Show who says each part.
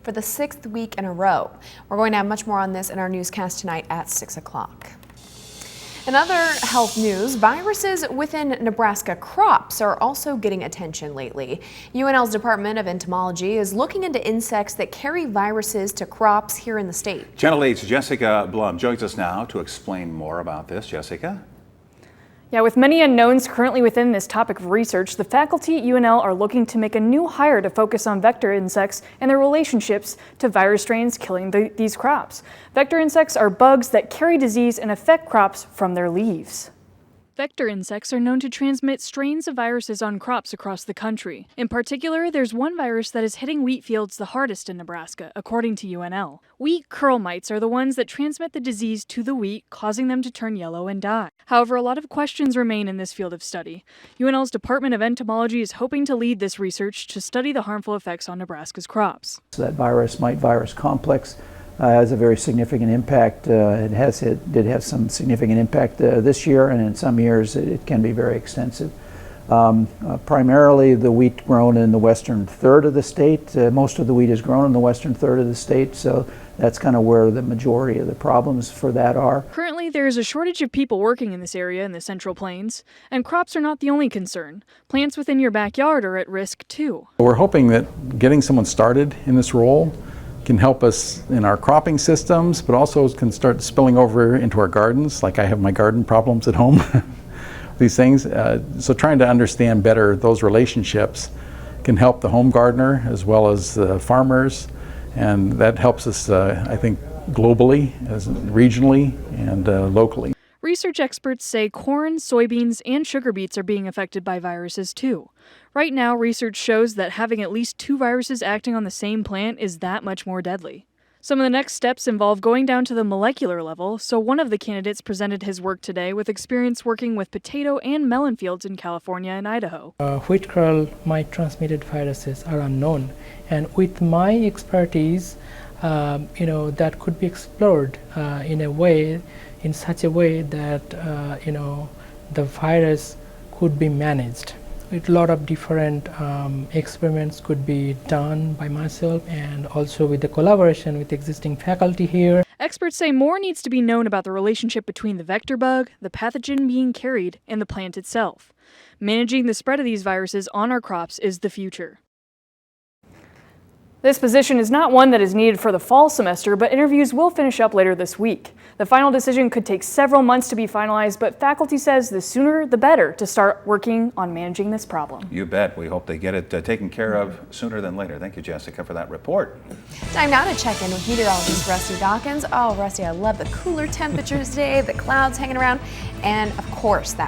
Speaker 1: for the 6th week in a row. We're going to have much more on this in our newscast tonight at 6 o'clock. In other health news, viruses within Nebraska crops are also getting attention lately. UNL's Department of Entomology is looking into insects that carry viruses to crops here in the state.
Speaker 2: Channel 8's Jessica Blum joins us now to explain more about this. Jessica?
Speaker 3: Yeah, with many unknowns currently within this topic of research, the faculty at UNL are looking to make a new hire to focus on vector insects and their relationships to virus strains killing these crops. Vector insects are bugs that carry disease and affect crops from their leaves. Vector insects are known to transmit strains of viruses on crops across the country. In particular, there's one virus that is hitting wheat fields the hardest in Nebraska, according to UNL. Wheat curl mites are the ones that transmit the disease to the wheat, causing them to turn yellow and die. However, a lot of questions remain in this field of study. UNL's Department of Entomology is hoping to lead this research to study the harmful effects on Nebraska's crops.
Speaker 4: So that virus complex has a very significant impact. It did have some significant impact this year, and in some years it can be very extensive. Primarily the wheat grown in the western third of the state. Most of the wheat is grown in the western third of the state, so that's kind of where the majority of the problems for that are.
Speaker 3: Currently, there is a shortage of people working in this area in the Central Plains, and crops are not the only concern. Plants within your backyard are at risk too.
Speaker 5: We're hoping that getting someone started in this role can help us in our cropping systems, but also can start spilling over into our gardens, like I have my garden problems at home. These things. So trying to understand better those relationships can help the home gardener as well as the farmers, and that helps us, I think, globally, regionally, and locally.
Speaker 3: Research experts say corn, soybeans, and sugar beets are being affected by viruses too. Right now, research shows that having at least 2 viruses acting on the same plant is that much more deadly. Some of the next steps involve going down to the molecular level, so one of the candidates presented his work today with experience working with potato and melon fields in California and Idaho.
Speaker 6: Wheat curl mite transmitted viruses are unknown, and with my expertise, that could be explored in such a way that the virus could be managed. A lot of different experiments could be done by myself and also with the collaboration with existing faculty here.
Speaker 3: Experts say more needs to be known about the relationship between the vector bug, the pathogen being carried, and the plant itself. Managing the spread of these viruses on our crops is the future. This position is not one that is needed for the fall semester, but interviews will finish up later this week. The final decision could take several months to be finalized, but faculty says the sooner the better to start working on managing this problem.
Speaker 2: You bet. We hope they get it taken care of sooner than later. Thank you, Jessica, for that report.
Speaker 1: Time now to check in with meteorologist Rusty Dawkins. Oh, Rusty, I love the cooler temperatures today, the clouds hanging around, and of course that